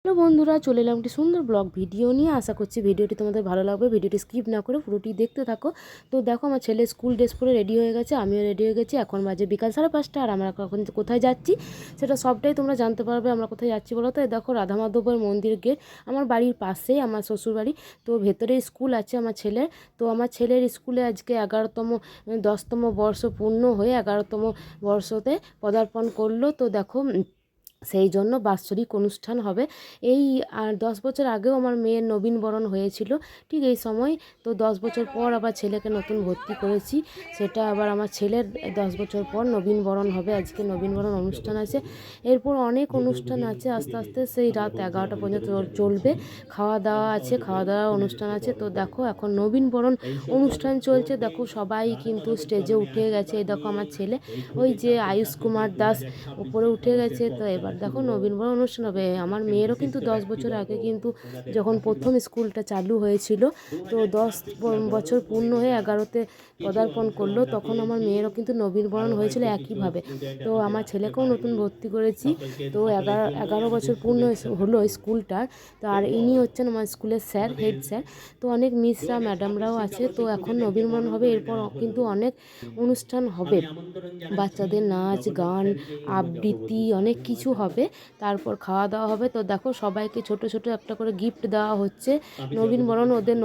তো বন্ধুরা চলে এলাম একটি সুন্দর ব্লগ ভিডিও নিয়ে। আশা করছি ভিডিওটি তোমাদের ভালো লাগবে। ভিডিওটি স্কিপ না করে পুরোটি দেখতে থাকো। তো দেখো আমার ছেলে স্কুল ড্রেস পরে রেডি হয়ে গেছে, আমিও রেডি হয়ে গেছি। এখন বাজে বিকাল 5:30 আর আমরা এখন কোথায় যাচ্ছি সেটা সবটাই তোমরা জানতে পারবে। আমরা কোথায় যাচ্ছি বলো তো? দেখো রাধা মাধবের মন্দির গেট, আমার বাড়ির পাশেই আমার শ্বশুর বাড়ি। তো ভেতরে স্কুল আছে আমার ছেলের। তো আমার ছেলের স্কুলে আজকে 10তম বর্ষ পূর্ণ হয়ে 11তম বর্ষতে পদার্পণ করলো। তো দেখো সেই জন্য বাৎসরিক অনুষ্ঠান হবে। এই 10 বছর আগেও আমার মেয়ের নবীনবরণ হয়েছিল ঠিক এই সময়। তো 10 বছর পর আবার ছেলেকে নতুন ভর্তি করেছি, সেটা আবার আমার ছেলের 10 বছর পর নবীনবরণ হবে। আজকে নবীনবরণ অনুষ্ঠান আছে, এরপর অনেক অনুষ্ঠান আছে আস্তে আস্তে, সেই রাত 11টা পর্যন্ত চলবে। খাওয়া দাওয়া আছে, খাওয়া দাওয়া অনুষ্ঠান আছে। তো দেখো এখন নবীনবরণ অনুষ্ঠান চলছে। দেখো সবাই কিন্তু স্টেজে উঠে গেছে। এই দেখো আমার ছেলে, ওই যে আয়ুষ কুমার দাস উপরে উঠে গেছে। তো এবার দেখো নবীনবরণ অনুষ্ঠান হবে। আমার মেয়েরও কিন্তু 10 বছর আগে কিন্তু যখন প্রথম স্কুলটা চালু হয়েছিল, তো 10 বছর পূর্ণ হয়ে 11তে পদার্পণ করলো, তখন আমার মেয়েরও কিন্তু নবীনবরণ হয়েছিল একইভাবে। তো আমার ছেলেকেও নতুন ভর্তি করেছি। তো 11 বছর পূর্ণ হলো স্কুলটার। তো আর ইনি হচ্ছেন আমার স্কুলের স্যার, হেড স্যার। তো অনেক মিসরা ম্যাডামরাও আছে। তো এখন নবীনবরণ হবে, এরপর কিন্তু অনেক অনুষ্ঠান হবে, বাচ্চাদের নাচ গান আবৃত্তি অনেক কিছু হবে। তারপর খাওয়া দাওয়া হবে। তো দেখো সবাইকে ছোট ছোট একটা করে গিফট দেওয়া হচ্ছে। নবীনবরণ ওদের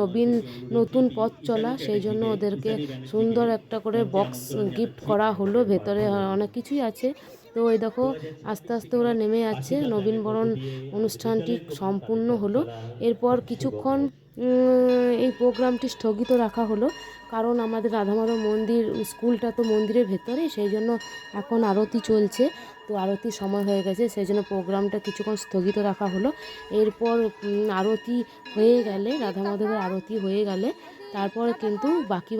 নতুন পথ চলা, সেই জন্য ওদেরকে সুন্দর একটা করে বক্স গিফট করা হলো। ভেতরে অনেক কিছুই আছে। তো এই দেখো আস্তে আস্তে ওরা নেমে যাচ্ছে। নবীনবরণ অনুষ্ঠানটি সম্পূর্ণ হলো। এরপর কিছুক্ষণ এই প্রোগ্রামটি স্থগিত রাখা হলো, কারণ আমাদের রাধামাধব মন্দির স্কুলটা তো মন্দিরের ভেতরে, সেই জন্য এখন আরতি চলছে। তো আরতির সময় হয়ে গেছে, সেই জন্য প্রোগ্রামটা কিছুক্ষণ স্থগিত রাখা হলো। এরপর আরতি হয়ে গেলে, রাধা মাধবের আরতি হয়ে গেলে তারপর কিন্তু বাকি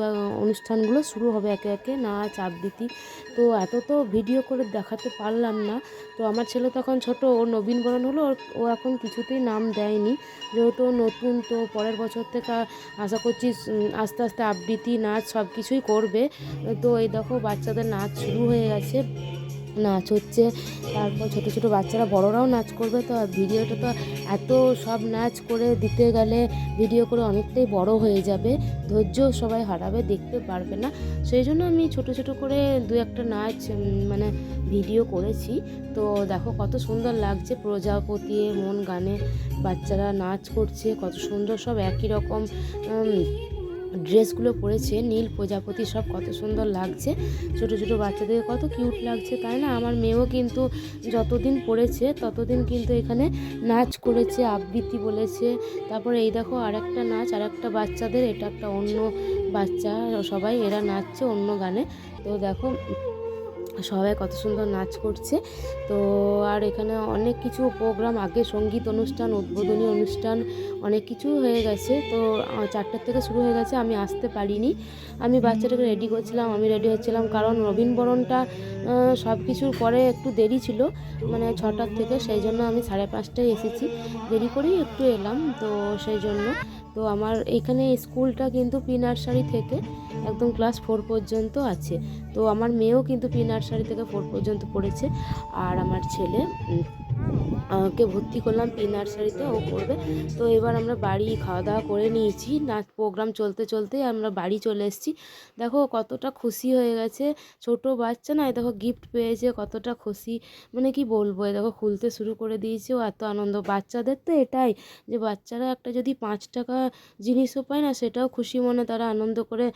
অনুষ্ঠানগুলো শুরু হবে একে একে, নাচ আবৃত্তি। তো এত তো ভিডিও করে দেখাতে পারলাম না। তো আমার ছেলে তখন ছোট, ওর নবীনবরণ হলো, ও এখন কিছুতেই নাম দেয়নি, যেহেতু নতুন। তো পরের বছর থেকে আশা করছি আস্তে আস্তে আবৃত্তি নাচ সব কিছুই করবে। তো এই দেখো বাচ্চাদের নাচ শুরু হয়ে গেছে, নাচ হচ্ছে। তারপর ছোট ছোট বাচ্চারা, বড়রাও নাচ করবে। তো ভিডিওটা তো এত সব নাচ করে দিতে গেলে ভিডিও করে অনেকটাই বড় হয়ে যাবে, ধৈর্য সবাই হারাবে, দেখতে পারবে না। সেই জন্য আমি ছোট ছোট করে দু একটা নাচ মানে ভিডিও করেছি। তো দেখো কত সুন্দর লাগছে, প্রজাপতি মন গানে বাচ্চারা নাচ করছে, কত সুন্দর সব একই রকম ড্রেসগুলো পরেছে, নীল প্রজাপতি সব কত সুন্দর লাগছে। ছোট ছোট বাচ্চাদের কত কিউট লাগছে, তাই না? আমার মেয়েও কিন্তু যতদিন পড়েছে ততদিন কিন্তু এখানে নাচ করেছে, আবৃত্তি বলেছে। তারপরে এই দেখো আরেকটা নাচ, আরেকটা বাচ্চাদের, এটা একটা অন্য বাচ্চা, সবাই এরা নাচছে অন্য গানে। তো দেখো সবাই কত সুন্দর নাচ করছে। তো আর এখানে অনেক কিছু প্রোগ্রাম, আগে সঙ্গীত অনুষ্ঠান, উদ্বোধনী অনুষ্ঠান অনেক কিছু হয়ে গেছে। তো 4টার থেকে শুরু হয়ে গেছে, আমি আসতে পারিনি। আমি বাচ্চাটাকে রেডি করছিলাম, আমি রেডি হচ্ছিলাম, কারণ নবীনবরণটা সব কিছুর পরে একটু দেরি ছিল, মানে 6টার থেকে, সেই জন্য আমি 5:30টায় এসেছি, দেরি করেই একটু এলাম। তো সেই জন্য তো আমার এখানে স্কুলটা কিন্তু প্রি নার্সারি থেকে একদম ক্লাস 4 পর্যন্ত আছে। তো আমার মেয়েও কিন্তু প্রি নার্সারি থেকে 4 পর্যন্ত পড়েছে। আর আমার ছেলে কে ভর্তি করলাম প্রি নার্সারিতে, ও পড়বে। তো এবার আমরা বাড়ি খাওয়া দাওয়া করে নিয়েছি, নাচ প্রোগ্রাম চলতে চলতেই আমরা বাড়ি চলে এসেছি। দেখো কতটা খুশি হয়ে গেছে ছোট বাচ্চা, না? দেখো গিফট পেয়েছে, কতটা খুশি, মানে কি বলবো। দেখো খুলতে শুরু করে দিয়েছে, ও এত আনন্দ। বাচ্চাদের তো এটাই, যে বাচ্চারা একটা যদি 5 টাকা জিনিসও পায় না, সেটাও খুশি মনে তারা আনন্দ করে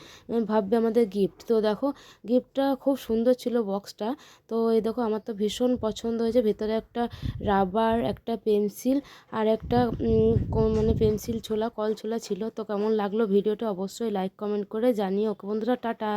ভাববে আমাদের গিফট। তো দেখো গিফটটা খুব সুন্দর ছিল বক্সটা। তো এই দেখো আমার তো ভীষণ পছন্দ হয়েছে। ভেতরে একটা রাবার, একটা পেন্সিল, আর একটা মানে পেন্সিল ছোলা, কল ছোলা ছিল। তো কেমন লাগলো ভিডিওটা অবশ্যই লাইক কমেন্ট করে জানিও। ওকে বন্ধুরা, টাটা।